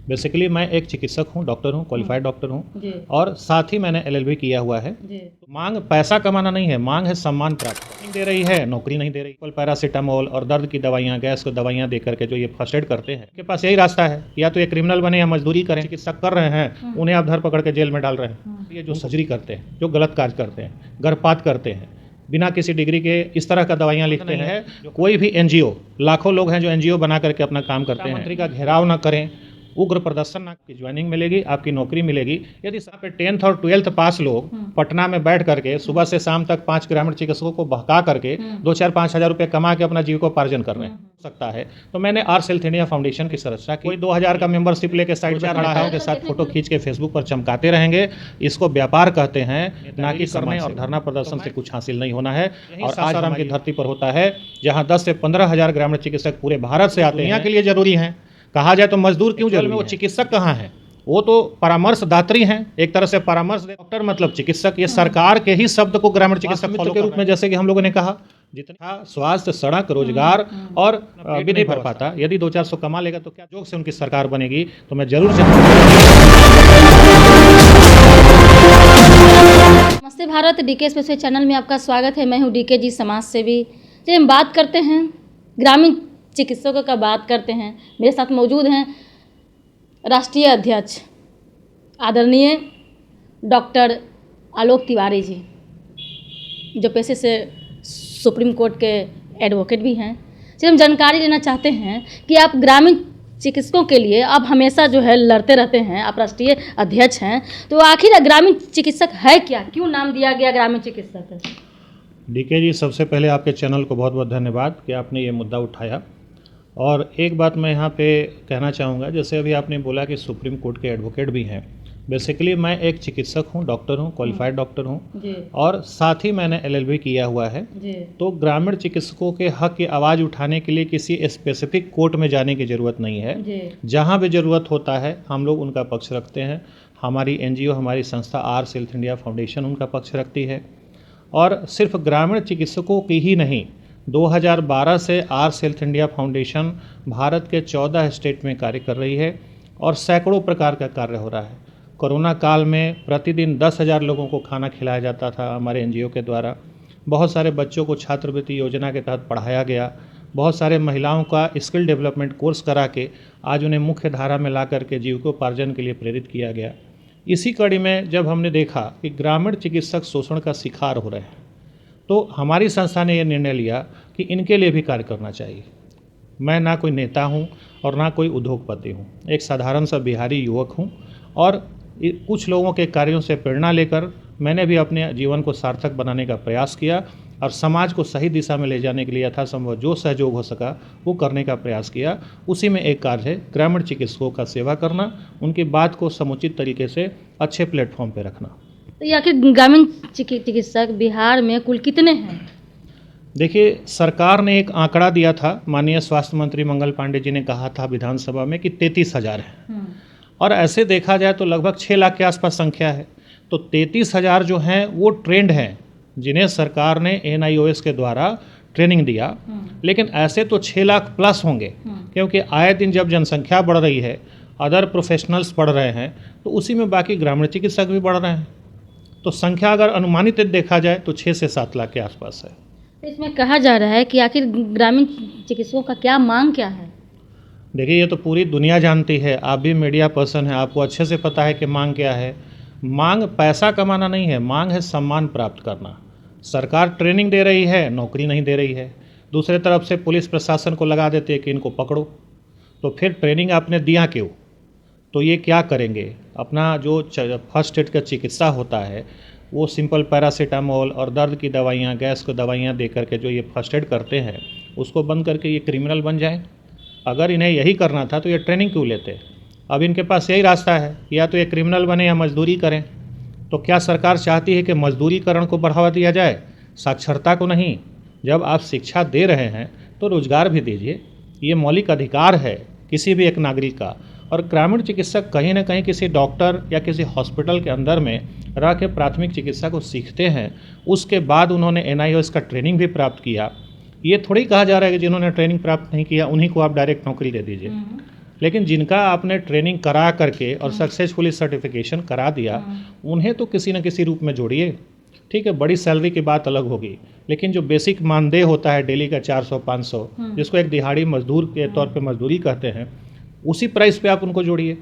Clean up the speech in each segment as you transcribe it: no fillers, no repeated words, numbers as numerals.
Basically मैं एक चिकित्सक हूँ, डॉक्टर हूँ, क्वालिफाइड डॉक्टर हूँ और साथ ही मैंने एलएलबी किया हुआ है। मांग पैसा कमाना नहीं है, मांग है सम्मान प्राप्त। नहीं दे रही है, नौकरी नहीं दे रही। पैरासीटामोल और दर्द की दवाइयाँ, गैस की दवाइयाँ दे करके जो ये फर्स्ट एड करते हैं, उनके पास यही रास्ता है, या तो ये क्रिमिनल बने या मजदूरी करें। चिकित्सक कर रहे हैं, उन्हें आप धर पकड़ के जेल में डाल रहे हैं। ये जो सर्जरी करते हैं, जो गलत कार्य करते हैं, गर्भपात करते हैं, बिना किसी डिग्री के इस तरह का दवाइयाँ लिखते हैं। कोई भी एनजीओ, लाखों लोग हैं जो एनजीओ बना करके अपना काम करते हैं। मंत्री का घेराव ना करें, उग्र प्रदर्शन ना, की ज्वाइनिंग मिलेगी, आपकी नौकरी मिलेगी। यदि यहाँ पे 10th और 12th पास लोग पटना में बैठ करके सुबह से शाम तक 5 ग्रामीण चिकित्सकों को बहका करके 2-4-5 हज़ार रुपये कमा के अपना जीविकोपार्जन कर रहे हैं, सकता है तो मैंने आर्स हेल्थ इंडिया फाउंडेशन की संरचना की। कोई 2000 का मेंबरशिप लेके साइड पर खड़ा है, के साथ फोटो खींच के फेसबुक पर चमकाते रहेंगे। इसको व्यापार कहते हैं, ना कि करने और धरना प्रदर्शन से कुछ हासिल नहीं होना है। और आसाराम की धरती पर होता है, जहाँ 10 से 15 हज़ार ग्रामीण चिकित्सक पूरे भारत से आते हैं। के लिए जरूरी है, कहा जाए तो मजदूर क्यों जरूरी है? वो चिकित्सक कहाँ है? वो तो परामर्शदात्री हैं, एक तरह से परामर्श। डॉक्टर मतलब चिकित्सक, ये सरकार के ही शब्द को ग्रामीण चिकित्सक के रूप में, जैसे कि हम लोगों ने कहा, जितना स्वास्थ्य, सड़क, रोजगार और भी नहीं भर पाता। यदि 200-400 कमा लेगा तो क्या जोग से उनकी सरकार बनेगी? तो मैं जरूर नमस्ते भारत, डीके स्पेशल चैनल में आपका स्वागत है। मैं हूं डीके जी, समाज सेवी। चलिए हम बात करते हैं ग्रामीण चिकित्सकों का, बात करते हैं। मेरे साथ मौजूद हैं राष्ट्रीय अध्यक्ष आदरणीय डॉक्टर आलोक तिवारी जी, जो पेशे से सुप्रीम कोर्ट के एडवोकेट भी हैं। चलिए हम जानकारी लेना चाहते हैं कि आप ग्रामीण चिकित्सकों के लिए आप हमेशा जो है लड़ते रहते हैं, आप राष्ट्रीय अध्यक्ष हैं, तो आखिर ग्रामीण चिकित्सक है क्या? क्यों नाम दिया गया ग्रामीण चिकित्सक? डीके जी, सबसे पहले आपके चैनल को बहुत बहुत धन्यवाद कि आपने ये मुद्दा उठाया। और एक बात मैं यहाँ पे कहना चाहूँगा, जैसे अभी आपने बोला कि सुप्रीम कोर्ट के एडवोकेट भी हैं। बेसिकली मैं एक चिकित्सक हूँ, डॉक्टर हूँ, क्वालिफाइड डॉक्टर हूँ और साथ ही मैंने एलएलबी किया हुआ है। तो ग्रामीण चिकित्सकों के हक की आवाज़ उठाने के लिए किसी स्पेसिफिक कोर्ट में जाने की ज़रूरत नहीं है। जहाँ भी ज़रूरत होता है हम लोग उनका पक्ष रखते हैं। हमारी एनजीओ, हमारी संस्था आर्स हेल्थ इंडिया फाउंडेशन उनका पक्ष रखती है। और सिर्फ ग्रामीण चिकित्सकों की ही नहीं, 2012 से आर्स हेल्थ इंडिया फाउंडेशन भारत के 14 स्टेट में कार्य कर रही है और सैकड़ों प्रकार का कार्य हो रहा है। कोरोना काल में प्रतिदिन 10,000 लोगों को खाना खिलाया जाता था हमारे एनजीओ के द्वारा। बहुत सारे बच्चों को छात्रवृत्ति योजना के तहत पढ़ाया गया। बहुत सारे महिलाओं का स्किल डेवलपमेंट कोर्स करा के आज उन्हें मुख्य धारा में ला करके जीविकोपार्जन के लिए प्रेरित किया गया। इसी कड़ी में जब हमने देखा कि ग्रामीण चिकित्सक शोषण का शिकार हो रहे हैं, तो हमारी संस्था ने यह निर्णय लिया कि इनके लिए भी कार्य करना चाहिए। मैं ना कोई नेता हूं और ना कोई उद्योगपति हूं, एक साधारण सा बिहारी युवक हूं और कुछ लोगों के कार्यों से प्रेरणा लेकर मैंने भी अपने जीवन को सार्थक बनाने का प्रयास किया और समाज को सही दिशा में ले जाने के लिए यथासंभव जो सहयोग हो सका वो करने का प्रयास किया। उसी में एक कार्य है ग्रामीण चिकित्सकों का सेवा करना, उनकी बात को समुचित तरीके से अच्छे प्लेटफॉर्म पर रखना। तो आखिर ग्रामीण चिकित्सक बिहार में कुल कितने हैं? देखिए, सरकार ने एक आंकड़ा दिया था, माननीय स्वास्थ्य मंत्री मंगल पांडे जी ने कहा था विधानसभा में कि 33,000 है और ऐसे देखा जाए तो लगभग 6 लाख के आसपास संख्या है। तो 33,000 जो हैं वो ट्रेंड हैं, जिन्हें सरकार ने NIOS के द्वारा ट्रेनिंग दिया। लेकिन ऐसे तो 6 लाख प्लस होंगे, क्योंकि आए दिन जब जनसंख्या बढ़ रही है, अदर प्रोफेशनल्स बढ़ रहे हैं, तो उसी में बाकी ग्रामीण चिकित्सक भी बढ़ रहे हैं। तो संख्या अगर अनुमानित देखा जाए तो 6 से 7 लाख के आसपास है। इसमें कहा जा रहा है कि आखिर ग्रामीण चिकित्सकों का क्या मांग क्या है? देखिए, ये तो पूरी दुनिया जानती है, आप भी मीडिया पर्सन हैं, आपको अच्छे से पता है कि मांग क्या है। मांग पैसा कमाना नहीं है, मांग है सम्मान प्राप्त करना। सरकार ट्रेनिंग दे रही है, नौकरी नहीं दे रही है। दूसरे तरफ से पुलिस प्रशासन को लगा देते हैं कि इनको पकड़ो, तो फिर ट्रेनिंग आपने दिया क्यों? तो ये क्या करेंगे? अपना जो फर्स्ट एड का चिकित्सा होता है वो सिंपल पैरासीटामोल और दर्द की दवाइयाँ, गैस की दवाइयाँ दे करके जो ये फर्स्ट एड करते हैं, उसको बंद करके ये क्रिमिनल बन जाए। अगर इन्हें यही करना था तो ये ट्रेनिंग क्यों लेते? अब इनके पास यही रास्ता है, या तो ये क्रिमिनल बने या मजदूरी करें। तो क्या सरकार चाहती है कि मजदूरीकरण को बढ़ावा दिया जाए, साक्षरता को नहीं? जब आप शिक्षा दे रहे हैं तो रोजगार भी दीजिए, ये मौलिक अधिकार है किसी भी एक नागरिक का। और ग्रामीण चिकित्सक कहीं ना कहीं किसी डॉक्टर या किसी हॉस्पिटल के अंदर में रह के प्राथमिक चिकित्सा को सीखते हैं, उसके बाद उन्होंने NIOS का ट्रेनिंग भी प्राप्त किया। ये थोड़ी कहा जा रहा है कि जिन्होंने ट्रेनिंग प्राप्त नहीं किया उन्हीं को आप डायरेक्ट नौकरी दे दीजिए। लेकिन जिनका आपने ट्रेनिंग करा करके और सक्सेसफुली सर्टिफिकेशन करा दिया, उन्हें तो किसी न किसी रूप में जोड़िए। ठीक है, बड़ी सैलरी की बात अलग होगी, लेकिन जो बेसिक मानदेय होता है डेली का 400-500, जिसको एक दिहाड़ी मजदूर के तौर पे मजदूरी कहते हैं, उसी प्राइस पे आप उनको जोड़िए,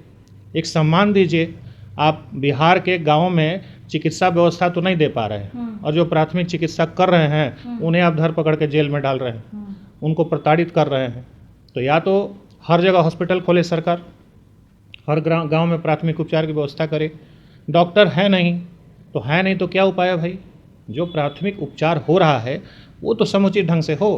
एक सम्मान दीजिए। आप बिहार के गाँव में चिकित्सा व्यवस्था तो नहीं दे पा रहे हैं, और जो प्राथमिक चिकित्सा कर रहे हैं उन्हें आप धर पकड़ के जेल में डाल रहे हैं, उनको प्रताड़ित कर रहे हैं। तो या तो हर जगह हॉस्पिटल खोले सरकार, हर गांव में प्राथमिक उपचार की व्यवस्था करे। डॉक्टर है नहीं तो है नहीं, तो क्या उपाय है भाई? जो प्राथमिक उपचार हो रहा है वो तो समुचित ढंग से हो।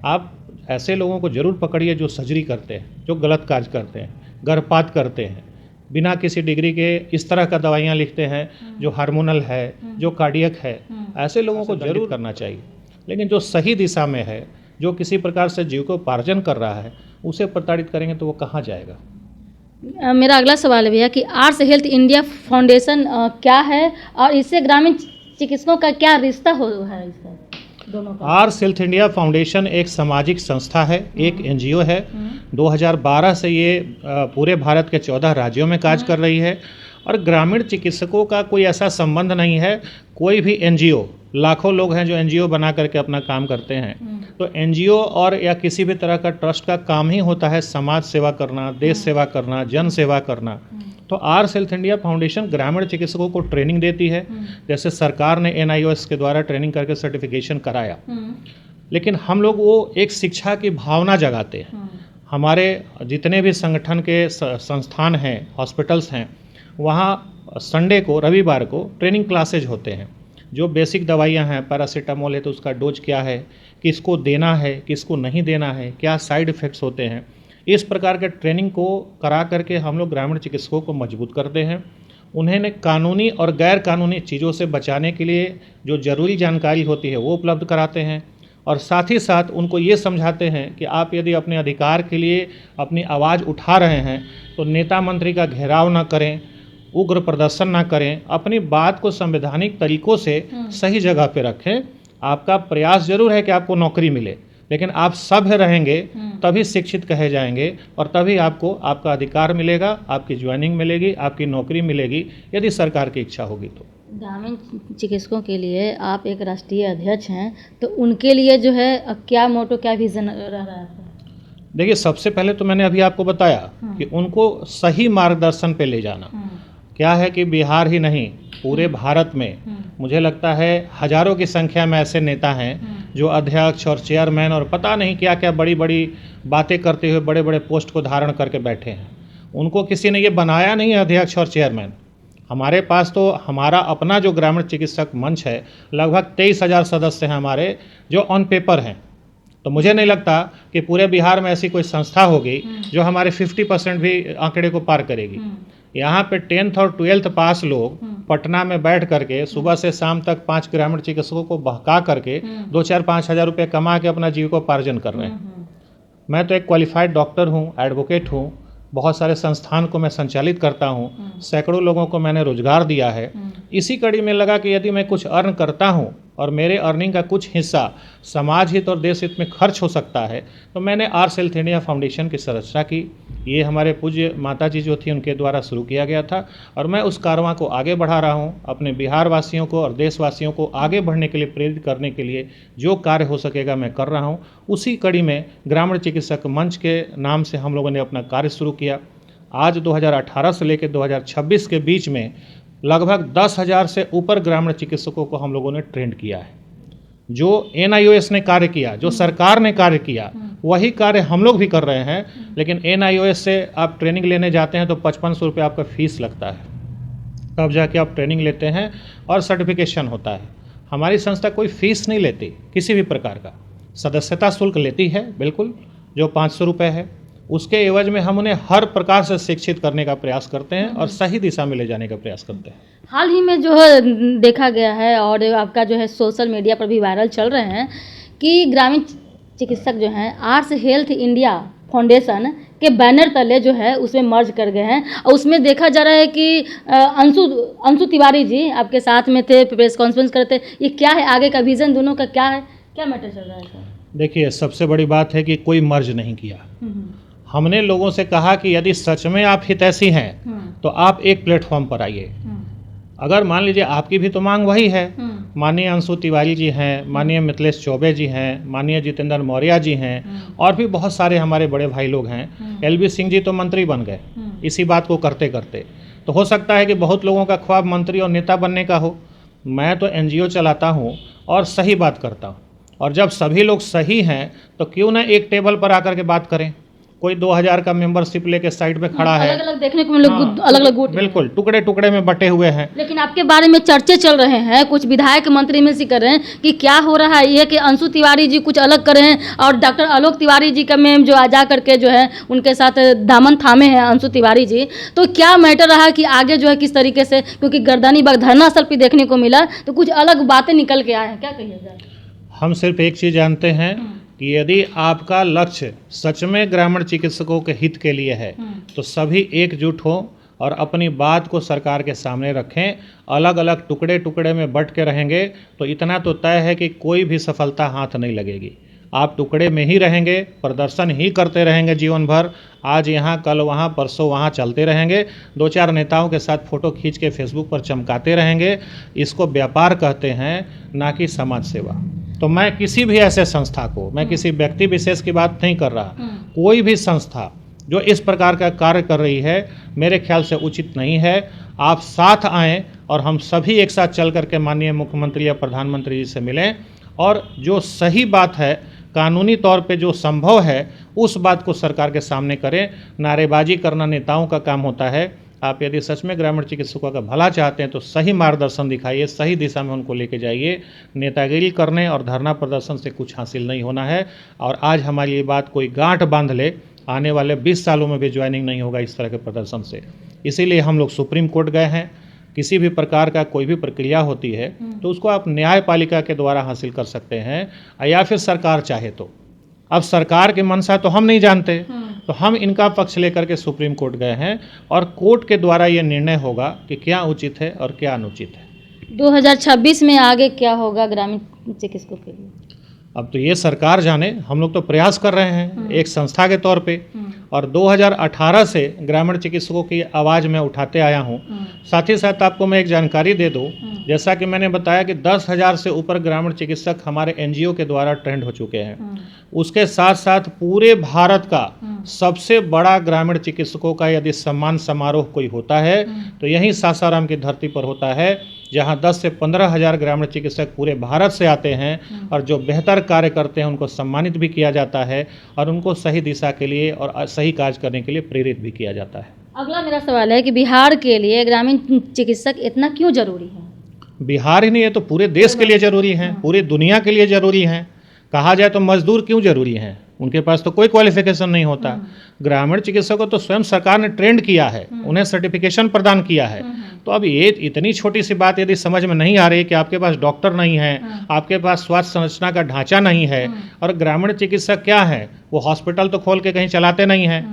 आप ऐसे लोगों को जरूर पकड़िए जो सर्जरी करते हैं, जो गलत कार्य करते हैं, गर्भपात करते हैं, बिना किसी डिग्री के इस तरह का दवाइयाँ लिखते हैं जो हार्मोनल है, जो कार्डियक है, ऐसे लोगों को जरूर करना चाहिए। लेकिन जो सही दिशा में है, जो किसी प्रकार से जीविकोपार्जन कर रहा है, उसे प्रताड़ित करेंगे तो वो कहाँ जाएगा? मेरा अगला सवाल है भैया कि आर्स हेल्थ इंडिया फाउंडेशन क्या है और इससे ग्रामीण चिकित्सकों का क्या रिश्ता है इसका दोनों का? आर्स हेल्थ इंडिया फाउंडेशन एक सामाजिक संस्था है, एक एनजीओ है। 2012 से ये पूरे भारत के 14 राज्यों में कार्य कर रही है, और ग्रामीण चिकित्सकों का कोई ऐसा संबंध नहीं है। कोई भी एनजीओ, लाखों लोग हैं जो एनजीओ बना करके अपना काम करते हैं, तो एनजीओ और या किसी भी तरह का ट्रस्ट का काम ही होता है समाज सेवा करना, देश सेवा करना, जन सेवा करना। तो आर्स हेल्थ इंडिया फाउंडेशन ग्रामीण चिकित्सकों को ट्रेनिंग देती है, जैसे सरकार ने एनआईओएस के द्वारा ट्रेनिंग करके सर्टिफिकेशन कराया, लेकिन हम लोग वो एक शिक्षा की भावना जगाते हैं। हमारे जितने भी संगठन के संस्थान हैं, हॉस्पिटल्स हैं, वहाँ संडे को, रविवार को ट्रेनिंग क्लासेज होते हैं। जो बेसिक दवाइयाँ हैं, पैरासीटामोल है तो उसका डोज क्या है, किसको देना है, किसको नहीं देना है, क्या साइड इफ़ेक्ट्स होते हैं, इस प्रकार के ट्रेनिंग को करा करके हम लोग ग्रामीण चिकित्सकों को मजबूत करते हैं। उन्हें कानूनी और गैर कानूनी चीज़ों से बचाने के लिए जो ज़रूरी जानकारी होती है वो उपलब्ध कराते हैं, और साथ ही साथ उनको ये समझाते हैं कि आप यदि अपने अधिकार के लिए अपनी आवाज़ उठा रहे हैं तो नेता मंत्री का घेराव ना करें, उग्र प्रदर्शन ना करें, अपनी बात को संवैधानिक तरीकों से सही जगह पे रखें। आपका प्रयास जरूर है कि आपको नौकरी मिले, लेकिन आप सभ्य रहेंगे तभी शिक्षित कहे जाएंगे, और तभी आपको आपका अधिकार मिलेगा, आपकी ज्वाइनिंग मिलेगी, आपकी नौकरी मिलेगी, यदि सरकार की इच्छा होगी तो। ग्रामीण चिकित्सकों के लिए आप एक राष्ट्रीय अध्यक्ष हैं, तो उनके लिए जो है क्या मोटो, क्या विजन रह रहा है? देखिए, सबसे पहले तो मैंने अभी आपको बताया कि उनको सही मार्गदर्शन पे ले जाना। क्या है कि बिहार ही नहीं, पूरे भारत में मुझे लगता है हजारों की संख्या में ऐसे नेता हैं जो अध्यक्ष और चेयरमैन और पता नहीं क्या क्या बड़ी बड़ी बातें करते हुए बड़े बड़े पोस्ट को धारण करके बैठे हैं। उनको किसी ने ये बनाया नहीं है अध्यक्ष और चेयरमैन। हमारे पास तो हमारा अपना जो ग्रामीण चिकित्सक मंच है, लगभग 23,000 सदस्य हैं हमारे, जो ऑन पेपर हैं। तो मुझे नहीं लगता कि पूरे बिहार में ऐसी कोई संस्था होगी जो हमारे 50% भी आंकड़े को पार करेगी। यहाँ पे 10th और 12th पास लोग पटना में बैठ करके सुबह से शाम तक 5 ग्रामीण चिकित्सकों को बहका करके 2-4-5 हज़ार रुपये कमा के अपना जीविकोपार्जन कर रहे हैं। मैं तो एक क्वालिफाइड डॉक्टर हूँ, एडवोकेट हूँ, बहुत सारे संस्थान को मैं संचालित करता हूँ, सैकड़ों लोगों को मैंने रोजगार दिया है। इसी कड़ी में लगा कि यदि मैं कुछ अर्न करता हूँ और मेरे अर्निंग का कुछ हिस्सा समाज हित और देश हित में खर्च हो सकता है, तो मैंने आर्स हेल्थ इंडिया फाउंडेशन की संरचना की। ये हमारे पूज्य माता जी जो थी उनके द्वारा शुरू किया गया था, और मैं उस कारवां को आगे बढ़ा रहा हूँ। अपने बिहार वासियों को और देशवासियों को आगे बढ़ने के लिए प्रेरित करने के लिए जो कार्य हो सकेगा मैं कर रहा हूँ। उसी कड़ी में ग्रामीण चिकित्सक मंच के नाम से हम लोगों ने अपना कार्य शुरू किया। आज 2018 से लेकर 2026 के बीच में लगभग 10,000 से ऊपर ग्रामीण चिकित्सकों को हम लोगों ने ट्रेंड किया है। जो एनआईओएस ने कार्य किया, जो सरकार ने कार्य किया, वही कार्य हम लोग भी कर रहे हैं। लेकिन एनआईओएस से आप ट्रेनिंग लेने जाते हैं तो 5500 रुपये आपका फीस लगता है, तब जाके आप ट्रेनिंग लेते हैं और सर्टिफिकेशन होता है। हमारी संस्था कोई फीस नहीं लेती किसी भी प्रकार का, सदस्यता शुल्क लेती है बिल्कुल, जो 500 रुपये है। उसके एवज में हम उन्हें हर प्रकार से शिक्षित करने का प्रयास करते हैं और सही दिशा में ले जाने का प्रयास करते हैं। हाल ही में जो है देखा गया है, और आपका जो है सोशल मीडिया पर भी वायरल चल रहे हैं कि ग्रामीण चिकित्सक जो हैं आर्स हेल्थ इंडिया फाउंडेशन के बैनर तले जो है उसमें मर्ज कर गए हैं, और उसमें देखा जा रहा है कि अंशु तिवारी जी आपके साथ में थे, प्रेस कॉन्फ्रेंस करते। ये क्या है, आगे का विजन दोनों का क्या है, क्या मैटर चल रहा है सर? देखिए, सबसे बड़ी बात है कि कोई मर्ज नहीं किया। हमने लोगों से कहा कि यदि सच में आप हितैषी हैं तो आप एक प्लेटफॉर्म पर आइए। अगर मान लीजिए आपकी भी तो मांग वही है, माननीय अंशु तिवारी जी हैं, माननीय मिथिलेश चौबे जी हैं, माननीय जितेंद्र मौर्य जी हैं, और भी बहुत सारे हमारे बड़े भाई लोग हैं। एलबी सिंह जी तो मंत्री बन गए इसी बात को करते करते। तो हो सकता है कि बहुत लोगों का ख्वाब मंत्री और नेता बनने का हो। मैं तो एनजीओ चलाता हूँ और सही बात करता हूँ, और जब सभी लोग सही हैं तो क्यों ना एक टेबल पर आकर के बात करें। कोई 2000 का मेंबरशिप लेके साइड पे खड़ा है, अलग अलग देखने को मिले, अलग अलग गुट बिल्कुल टुकड़े टुकड़े में बटे हुए हैं। लेकिन आपके बारे में चर्चे चल रहे हैं, कुछ विधायक मंत्री में से कर रहे हैं कि क्या हो रहा है ये कि अंशु तिवारी जी कुछ अलग कर रहे हैं और डॉक्टर आलोक तिवारी जी का मैम जो जा करके जो है उनके साथ दामन थामे हैं अंशु तिवारी जी। तो क्या मैटर रहा कि आगे जो है किस तरीके से, क्योंकि गर्दनी बाग धरना स्थल पर देखने को मिला तो कुछ अलग बातें निकल के आए हैं, क्या कहिएगा? हम सिर्फ एक चीज़ जानते हैं कि यदि आपका लक्ष्य सच में ग्रामीण चिकित्सकों के हित के लिए है तो सभी एकजुट हों और अपनी बात को सरकार के सामने रखें। अलग अलग टुकड़े टुकड़े में बट के रहेंगे तो इतना तो तय है कि कोई भी सफलता हाथ नहीं लगेगी। आप टुकड़े में ही रहेंगे, प्रदर्शन ही करते रहेंगे जीवन भर, आज यहाँ कल वहाँ परसों वहाँ चलते रहेंगे, 2-4 नेताओं के साथ फ़ोटो खींच के फेसबुक पर चमकाते रहेंगे। इसको व्यापार कहते हैं, ना कि समाज सेवा। तो मैं किसी भी ऐसे संस्था को, मैं किसी व्यक्ति विशेष की बात नहीं कर रहा, कोई भी संस्था जो इस प्रकार का कार्य कर रही है मेरे ख्याल से उचित नहीं है। आप साथ आएँ और हम सभी एक साथ चल करके माननीय मुख्यमंत्री या प्रधानमंत्री जी से मिलें और जो सही बात है, कानूनी तौर पे जो संभव है, उस बात को सरकार के सामने करें। नारेबाजी करना नेताओं का काम होता है। आप यदि सच में ग्रामीण चिकित्सकों का भला चाहते हैं तो सही मार्गदर्शन दिखाइए, सही दिशा में उनको लेके जाइए। नेतागिरी करने और धरना प्रदर्शन से कुछ हासिल नहीं होना है। और आज हमारी ये बात कोई गांठ बांध ले, आने वाले 20 सालों में भी ज्वाइनिंग नहीं होगा इस तरह के प्रदर्शन से। इसीलिए हम लोग सुप्रीम कोर्ट गए हैं। किसी भी प्रकार का कोई भी प्रक्रिया होती है तो उसको आप न्यायपालिका के द्वारा हासिल कर सकते हैं, या फिर सरकार चाहे तो। अब सरकार की मंशा तो हम नहीं जानते, तो हम इनका पक्ष लेकर के सुप्रीम कोर्ट गए हैं और कोर्ट के द्वारा ये निर्णय होगा कि क्या उचित है और क्या अनुचित है। 2026 में आगे क्या होगा ग्रामीण चिकित्सकों के लिए? अब तो ये सरकार जाने, हम लोग तो प्रयास कर रहे हैं एक संस्था के तौर पे, और 2018 से ग्रामीण चिकित्सकों की आवाज़ मैं उठाते आया हूँ। साथ ही साथ आपको मैं एक जानकारी दे दूँ, जैसा कि मैंने बताया कि 10,000 से ऊपर ग्रामीण चिकित्सक हमारे एनजीओ के द्वारा ट्रेंड हो चुके हैं। उसके साथ साथ पूरे भारत का सबसे बड़ा ग्रामीण चिकित्सकों का यदि सम्मान समारोह कोई होता है तो यहीं सासाराम की धरती पर होता है, जहां 10 से 15,000 ग्रामीण चिकित्सक पूरे भारत से आते हैं और जो बेहतर कार्य करते हैं उनको सम्मानित भी किया जाता है और उनको सही दिशा के लिए और सही कार्य करने के लिए प्रेरित भी किया जाता है। अगला मेरा सवाल है कि बिहार के लिए ग्रामीण चिकित्सक इतना क्यों जरूरी है? बिहार ही नहीं है तो पूरे देश के लिए जरूरी है, पूरी दुनिया के लिए जरूरी है। कहा जाए तो मजदूर क्यों जरूरी हैं? उनके पास तो कोई क्वालिफिकेशन नहीं होता। ग्रामीण चिकित्सकों को तो स्वयं सरकार ने ट्रेंड किया है, उन्हें सर्टिफिकेशन प्रदान किया है। तो अब ये इतनी छोटी सी बात यदि समझ में नहीं आ रही कि आपके पास डॉक्टर नहीं है, आपके पास स्वास्थ्य संरचना का ढांचा नहीं है, और ग्रामीण चिकित्सक क्या है, वो हॉस्पिटल तो खोल के कहीं चलाते नहीं हैं,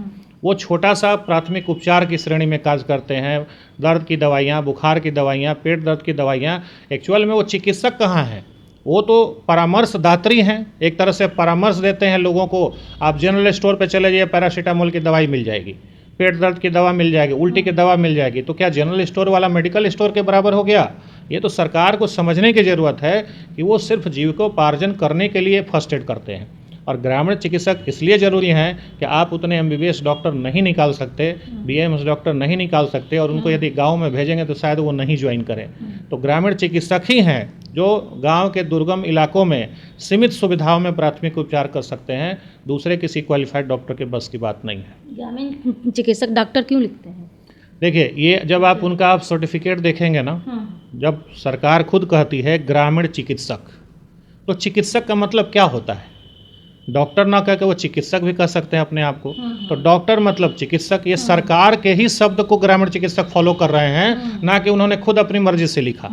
वो छोटा सा प्राथमिक उपचार की श्रेणी में कार्य करते हैं। दर्द की दवाइयाँ, बुखार की दवाइयाँ, पेट दर्द की दवाइयाँ। एक्चुअल में वो चिकित्सक कहाँ हैं? वो तो परामर्शदात्री हैं, एक तरह से परामर्श देते हैं लोगों को। आप जनरल स्टोर पे चले जाइए, पैरासीटामोल की दवाई मिल जाएगी, पेट दर्द की दवा मिल जाएगी, उल्टी की दवा मिल जाएगी। तो क्या जनरल स्टोर वाला मेडिकल स्टोर के बराबर हो गया? ये तो सरकार को समझने की ज़रूरत है कि वो सिर्फ जीविकोपार्जन करने के लिए फर्स्ट एड करते हैं। और ग्रामीण चिकित्सक इसलिए ज़रूरी हैं कि आप उतने MBBS डॉक्टर नहीं निकाल सकते, BAMS डॉक्टर नहीं निकाल सकते, और उनको यदि गांव में भेजेंगे तो शायद वो नहीं ज्वाइन करें। तो ग्रामीण चिकित्सक ही हैं जो गांव के दुर्गम इलाकों में सीमित सुविधाओं में प्राथमिक उपचार कर सकते हैं। दूसरे किसी क्वालिफाइड डॉक्टर के बस की बात नहीं है। ग्रामीण चिकित्सक डॉक्टर क्यों लिखते हैं? देखिए, ये जब आप उनका आप सर्टिफिकेट देखेंगे ना, जब सरकार खुद कहती है ग्रामीण चिकित्सक, तो चिकित्सक का मतलब क्या होता है? डॉक्टर ना कह के वो चिकित्सक भी कह सकते हैं अपने आप को। तो डॉक्टर मतलब चिकित्सक, ये सरकार के ही शब्द को ग्रामीण चिकित्सक फॉलो कर रहे हैं, ना कि उन्होंने खुद अपनी मर्जी से लिखा।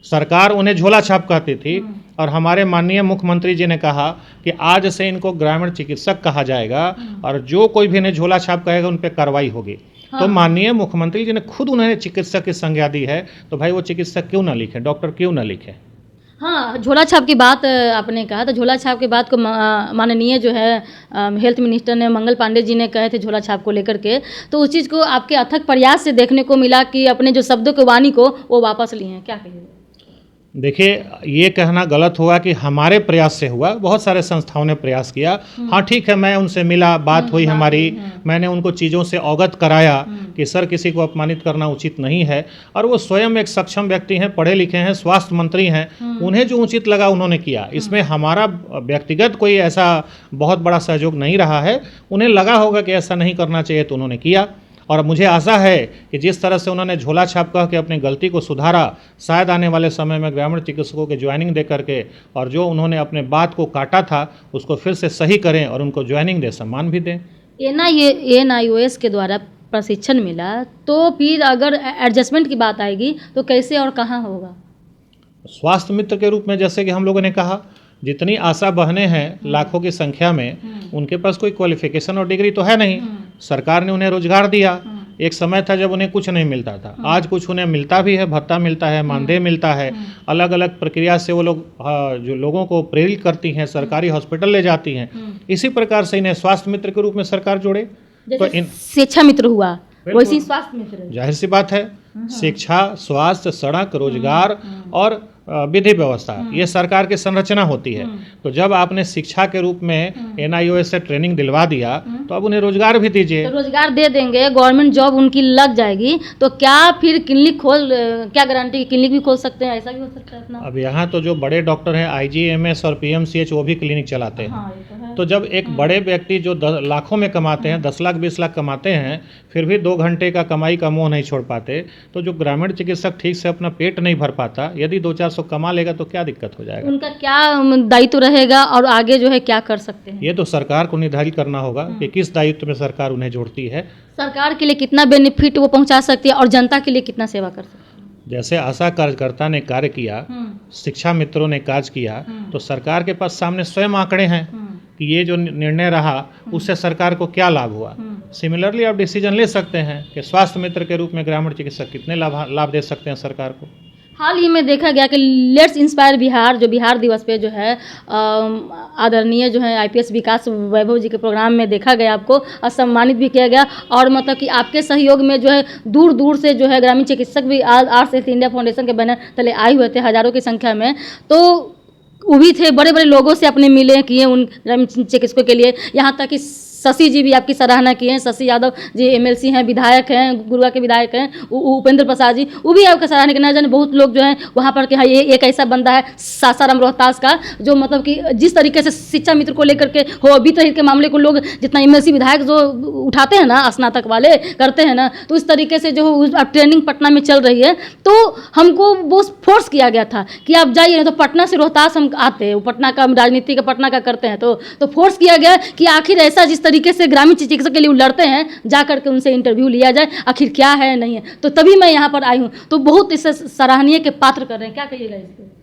सरकार उन्हें झोला छाप कहती थी, और हमारे माननीय मुख्यमंत्री जी ने कहा कि आज से इनको ग्रामीण चिकित्सक कहा जाएगा, और जो कोई भी इन्हें झोला छाप कहेगा उन पर कार्रवाई होगी। तो माननीय मुख्यमंत्री जी ने खुद उन्हें चिकित्सक की संज्ञा दी है, तो भाई वो चिकित्सक क्यों ना लिखे, डॉक्टर क्यों ना लिखे? हाँ, झोला छाप की बात आपने कहा, तो झोला छाप की बात को माननीय जो है हेल्थ मिनिस्टर ने मंगल पांडे जी ने कहे थे झोला छाप को लेकर के, तो उस चीज़ को आपके अथक प्रयास से देखने को मिला कि अपने जो शब्दों की वाणी को वो वापस लिए हैं, क्या कहिए? देखिए, ये कहना गलत होगा कि हमारे प्रयास से हुआ, बहुत सारे संस्थाओं ने प्रयास किया। हाँ ठीक है, मैं उनसे मिला, बात हुई हमारी, मैंने उनको चीज़ों से अवगत कराया कि सर किसी को अपमानित करना उचित नहीं है, और वो स्वयं एक सक्षम व्यक्ति हैं, पढ़े लिखे हैं, स्वास्थ्य मंत्री हैं, उन्हें जो उचित लगा उन्होंने किया। इसमें हमारा व्यक्तिगत कोई ऐसा बहुत बड़ा सहयोग नहीं रहा है, उन्हें लगा होगा कि ऐसा नहीं करना चाहिए तो उन्होंने किया। और मुझे आशा है कि जिस तरह से उन्होंने झोला छाप कह के अपनी गलती को सुधारा, शायद आने वाले समय में ग्रामीण चिकित्सकों के ज्वाइनिंग दे करके और जो उन्होंने अपने बात को काटा था उसको फिर से सही करें और उनको ज्वाइनिंग दे, सम्मान भी दें। NIOS के द्वारा प्रशिक्षण मिला, तो फिर अगर एडजस्टमेंट की बात आएगी तो कैसे और कहाँ होगा? स्वास्थ्य मित्र के रूप में जैसे कि हम लोगों ने कहा, जितनी आशा बहनें हैं लाखों की संख्या में, उनके पास कोई क्वालिफिकेशन और डिग्री तो है नहीं। सरकार ने उन्हें रोजगार दिया। एक समय था जब उन्हें कुछ नहीं मिलता था, आज कुछ उन्हें मिलता भी है, भत्ता मिलता है, मानदेय मिलता है, अलग अलग प्रक्रिया से वो लोग जो लोगों को प्रेरित करती हैं, सरकारी हॉस्पिटल ले जाती हैं। इसी प्रकार से इन्हें स्वास्थ्य मित्र के रूप में सरकार जोड़े। तो शिक्षा मित्र हुआ वैसी स्वास्थ्य मित्र, जाहिर सी बात है, शिक्षा, स्वास्थ्य, सड़क, रोजगार और विधि व्यवस्था, ये सरकार की संरचना होती है। तो जब आपने शिक्षा के रूप में NIOS से ट्रेनिंग दिलवा दिया तो अब उन्हें रोजगार भी दीजिए। तो रोजगार दे देंगे, गवर्नमेंट जॉब उनकी लग जाएगी, तो क्या फिर क्लिनिक क्या गारंटी, क्लिनिक भी खोल सकते हैं? ऐसा भी हो सकता है अपना? अब यहाँ तो जो बड़े डॉक्टर हैं IGMS और PMCH वो भी क्लिनिक चलाते हैं। हाँ, ये तो है। तो जब एक बड़े व्यक्ति जो लाखों में कमाते हैं, 10 लाख 20 लाख कमाते हैं, फिर भी 2 घंटे का कमाई का मोह नहीं छोड़ पाते, तो जो ग्रामीण चिकित्सक ठीक से अपना पेट नहीं भर पाता, यदि 200-400 कमा लेगा तो क्या दिक्कत हो जाएगा? उनका क्या दायित्व रहेगा और आगे जो है क्या कर सकते हैं? ये तो सरकार को निर्धारित करना होगा कि किस दायित्व में सरकार उन्हें जोड़ती है। सरकार के लिए कितना बेनिफिट वो पहुंचा सकती है और जनता के लिए कितना सेवा कर सकती है? जैसे आशा कार्यकर्ता ने कार्य किया, शिक्षा मित्रों ने कार्य किया, तो सरकार के पास सामने स्वयं आंकड़े हैं कि ये जो निर्णय रहा उससे सरकार को क्या लाभ हुआ। सिमिलरली आप डिसीजन ले सकते हैं कि स्वास्थ्य मित्र के रूप में ग्रामीण चिकित्सक कितने लाभ दे सकते हैं सरकार को। हाल ही में देखा गया कि लेट्स इंस्पायर बिहार, जो बिहार दिवस पे जो है आदरणीय जो है IPS विकास वैभव जी के प्रोग्राम में देखा गया, आपको सम्मानित भी किया गया, और मतलब कि आपके सहयोग में जो है दूर दूर से जो है ग्रामीण चिकित्सक भी आर्ट्स हेल्थ इंडिया फाउंडेशन के बैनर तले आए हुए थे, हज़ारों की संख्या में। तो वो भी थे, बड़े बड़े लोगों से अपने मिले, किए उन ग्रामीण चिकित्सकों के लिए। यहाँ तक कि शशि जी भी आपकी सराहना किए हैं, शशि यादव जी MLC हैं, विधायक हैं, गुरुआ के विधायक हैं, उपेंद्र प्रसाद जी, वो भी आपका सराहना किए। न जाने बहुत लोग जो हैं वहाँ पर कि हाँ ये एक ऐसा बंदा है सासाराम रोहतास का, जो मतलब कि जिस तरीके से शिक्षा मित्र को लेकर के हो, वित्त रहित के मामले को लोग जितना MLC विधायक जो उठाते हैं ना, स्नातक वाले करते हैं ना, तो इस तरीके से जो ट्रेनिंग पटना में चल रही है, तो हमको वो फोर्स किया गया था कि आप जाइए। तो पटना से रोहतास हम आते हैं, पटना का राजनीति का पटना का करते हैं, तो फोर्स किया गया कि आखिर ऐसा जिस तरीके से ग्रामीण चिकित्सक के लिए लड़ते हैं, जा करके उनसे इंटरव्यू लिया जाए, आखिर क्या है नहीं है। तो तभी मैं यहाँ पर आई हूँ, तो बहुत इसे सराहनीय के पात्र कर रहे हैं, क्या कहिएगा इस पर?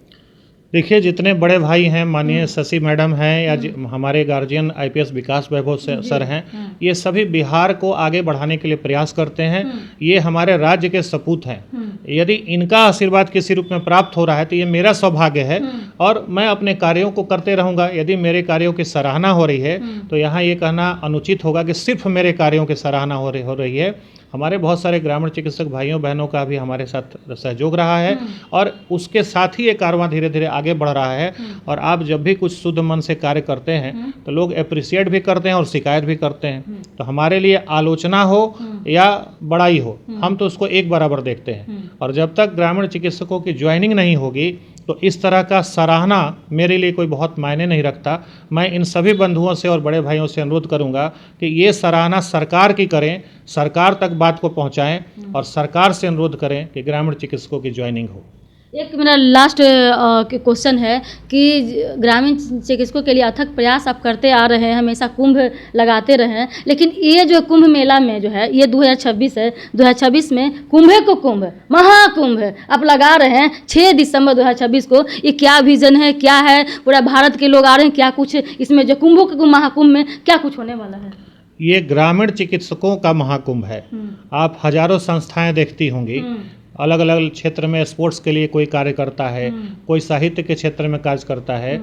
देखिए, जितने बड़े भाई हैं, माननीय शशि मैडम हैं या हमारे गार्जियन IPS विकास वैभव सर हैं, ये सभी बिहार को आगे बढ़ाने के लिए प्रयास करते हैं। ये हमारे राज्य के सपूत हैं। यदि इनका आशीर्वाद किसी रूप में प्राप्त हो रहा है तो ये मेरा सौभाग्य है, और मैं अपने कार्यों को करते रहूँगा। यदि मेरे कार्यों की सराहना हो रही है तो यहाँ ये कहना अनुचित होगा कि सिर्फ मेरे कार्यों की सराहना हो रही है। हमारे बहुत सारे ग्रामीण चिकित्सक भाइयों बहनों का भी हमारे साथ सहयोग रहा है, और उसके साथ ही ये कारवां धीरे धीरे आगे बढ़ रहा है। और आप जब भी कुछ शुद्ध मन से कार्य करते हैं तो लोग अप्रिशिएट भी करते हैं और शिकायत भी करते हैं। तो हमारे लिए आलोचना हो या बड़ाई हो, हम तो उसको एक बराबर देखते हैं। और जब तक ग्रामीण चिकित्सकों की ज्वाइनिंग नहीं होगी तो इस तरह का सराहना मेरे लिए कोई बहुत मायने नहीं रखता। मैं इन सभी बंधुओं से और बड़े भाइयों से अनुरोध करूंगा कि ये सराहना सरकार की करें, सरकार तक बात को पहुंचाएं, और सरकार से अनुरोध करें कि ग्रामीण चिकित्सकों की ज्वाइनिंग हो। एक मेरा लास्ट क्वेश्चन है कि ग्रामीण चिकित्सकों के लिए अथक प्रयास आप करते आ रहे हैं, हमेशा कुंभ लगाते रहे हैं, लेकिन ये जो कुंभ मेला में जो है ये 2026 है, 2026 में कुंभे को कुंभ महाकुंभ आप लगा रहे हैं 6 दिसंबर 2026 को। ये क्या विजन है, क्या है? पूरा भारत के लोग आ रहे हैं, क्या कुछ इसमें जो कुंभों के महाकुंभ में क्या कुछ होने वाला है? ये ग्रामीण चिकित्सकों का महाकुंभ है। आप हजारों संस्थाएं देखती होंगी, अलग अलग क्षेत्र में स्पोर्ट्स के लिए कोई कार्य करता है, कोई साहित्य के क्षेत्र में कार्य करता है।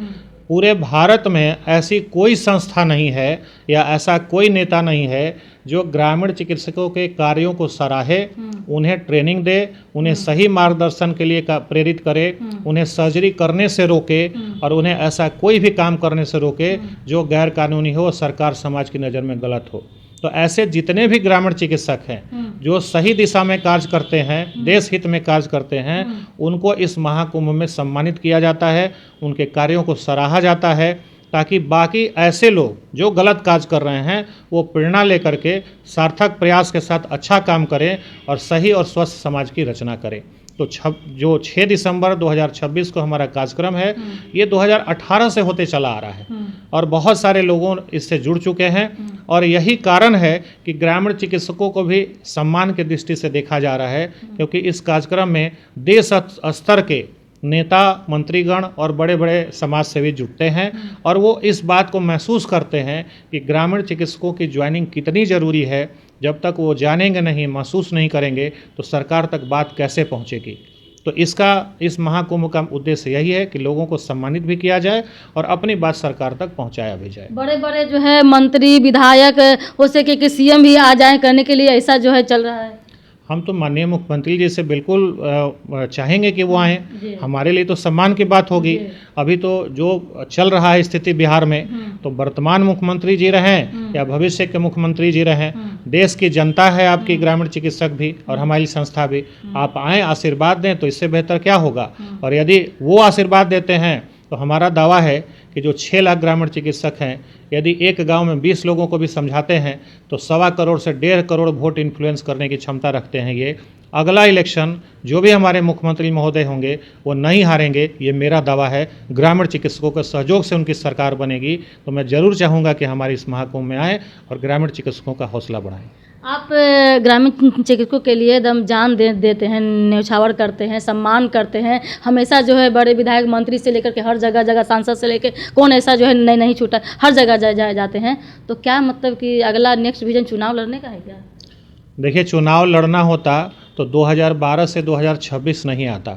पूरे भारत में ऐसी कोई संस्था नहीं है या ऐसा कोई नेता नहीं है जो ग्रामीण चिकित्सकों के कार्यों को सराहे, उन्हें ट्रेनिंग दे, उन्हें सही मार्गदर्शन के लिए प्रेरित करे, उन्हें सर्जरी करने से रोके और उन्हें ऐसा कोई भी काम करने से रोके जो गैर कानूनी हो, सरकार समाज की नज़र में गलत हो। तो ऐसे जितने भी ग्रामीण चिकित्सक हैं जो सही दिशा में कार्य करते हैं, देश हित में कार्य करते हैं, उनको इस महाकुंभ में सम्मानित किया जाता है, उनके कार्यों को सराहा जाता है, ताकि बाकी ऐसे लोग जो गलत कार्य कर रहे हैं वो प्रेरणा लेकर के सार्थक प्रयास के साथ अच्छा काम करें और सही और स्वस्थ समाज की रचना करें। तो जो 6 दिसंबर 2026 को हमारा कार्यक्रम है, ये 2018 से होते चला आ रहा है और बहुत सारे लोगों इससे जुड़ चुके हैं और यही कारण है कि ग्रामीण चिकित्सकों को भी सम्मान की दृष्टि से देखा जा रहा है, क्योंकि इस कार्यक्रम में देश स्तर के नेता, मंत्रीगण और बड़े बड़े समाज सेवी जुटते हैं और वो इस बात को महसूस करते हैं कि ग्रामीण चिकित्सकों की ज्वाइनिंग कितनी ज़रूरी है। जब तक वो जानेंगे नहीं, महसूस नहीं करेंगे तो सरकार तक बात कैसे पहुंचेगी। तो इस महाकुंभ का उद्देश्य यही है कि लोगों को सम्मानित भी किया जाए और अपनी बात सरकार तक पहुंचाया भी जाए। बड़े बड़े जो है मंत्री, विधायक हो सके कि सीएम भी आ जाए करने के लिए, ऐसा जो है चल रहा है। हम तो माननीय मुख्यमंत्री जी से बिल्कुल चाहेंगे कि वो आएँ, हमारे लिए तो सम्मान की बात होगी। अभी तो जो चल रहा है स्थिति बिहार में, तो वर्तमान मुख्यमंत्री जी रहें या भविष्य के मुख्यमंत्री जी रहें, देश की जनता है आपकी ग्रामीण चिकित्सक भी और हमारी संस्था भी। आप आएँ, आशीर्वाद दें, तो इससे बेहतर क्या होगा। और यदि वो आशीर्वाद देते हैं तो हमारा दावा है कि जो 6 लाख ग्रामीण चिकित्सक हैं, यदि एक गांव में 20 लोगों को भी समझाते हैं तो 1.25 करोड़ से 1.5 करोड़ वोट इन्फ्लुएंस करने की क्षमता रखते हैं। ये अगला इलेक्शन जो भी हमारे मुख्यमंत्री महोदय होंगे वो नहीं हारेंगे, ये मेरा दावा है। ग्रामीण चिकित्सकों के सहयोग से उनकी सरकार बनेगी। तो मैं ज़रूर चाहूँगा कि हमारे इस महाकुंभ में आएँ और ग्रामीण चिकित्सकों का हौसला बढ़ाएँ। आप ग्रामीण चिकित्सकों के लिए एकदम जान देते हैं, न्यौछावर करते हैं, सम्मान करते हैं। हमेशा जो है बड़े विधायक, मंत्री से लेकर के हर जगह सांसद से लेकर कौन ऐसा जो है नहीं छूटा, हर जगह जाते हैं। तो क्या मतलब कि अगला नेक्स्ट विजन चुनाव लड़ने का है क्या? देखिए, चुनाव लड़ना होता तो 2012 से 2026 नहीं आता।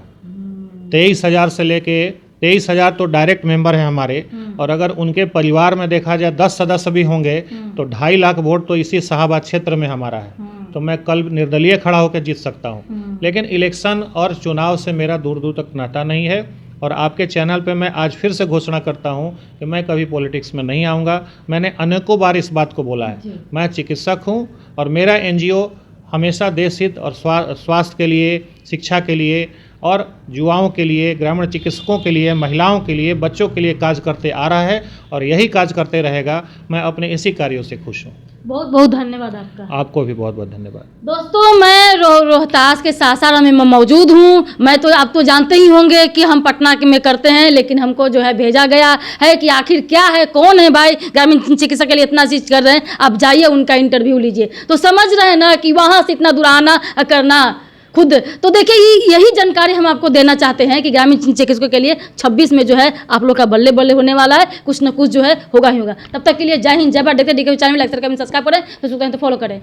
23,000 से लेके 23,000 तो डायरेक्ट मेंबर हैं हमारे, और अगर उनके परिवार में देखा जाए 10 सदस्य भी होंगे तो 2.5 लाख वोट तो इसी शाहाबाद क्षेत्र में हमारा है। तो मैं कल निर्दलीय खड़ा होकर जीत सकता हूँ। लेकिन इलेक्शन और चुनाव से मेरा दूर दूर तक नाता नहीं है। और आपके चैनल पे मैं आज फिर से घोषणा करता हूँ कि मैं कभी पॉलिटिक्स में नहीं आऊँगा। मैंने अनेकों बार इस बात को बोला है। मैं चिकित्सक हूँ और मेरा NGO हमेशा देश हित और स्वास्थ्य के लिए, शिक्षा के लिए और युवाओं के लिए, ग्रामीण चिकित्सकों के लिए, महिलाओं के लिए, बच्चों के लिए कार्य करते आ रहा है और यही कार्य करते रहेगा। मैं अपने इसी कार्यों से खुश हूँ। बहुत बहुत धन्यवाद आपका। आपको भी बहुत बहुत धन्यवाद। दोस्तों, मैं रोहतास के सासाराम में मौजूद हूँ। मैं तो आप तो जानते ही होंगे कि हम पटना में करते हैं, लेकिन हमको जो है भेजा गया है कि आखिर क्या है, कौन है भाई ग्रामीण चिकित्सक के लिए इतना चीज कर रहे हैं। आप जाइए, उनका इंटरव्यू लीजिए तो समझ रहे हैं ना कि वहाँ से इतना दूर आना करना खुद। तो देखिए, यही जानकारी हम आपको देना चाहते हैं कि ग्रामीण चिकित्सकों के लिए 26 में जो है आप लोग का बल्ले बल्ले होने वाला है। कुछ ना कुछ जो है होगा ही होगा। तब तक के लिए जय हिंद, जय भारत। देखते DK चैनल में लाइक, सब्सक्राइब करें, फेसबुक तो फॉलो करें।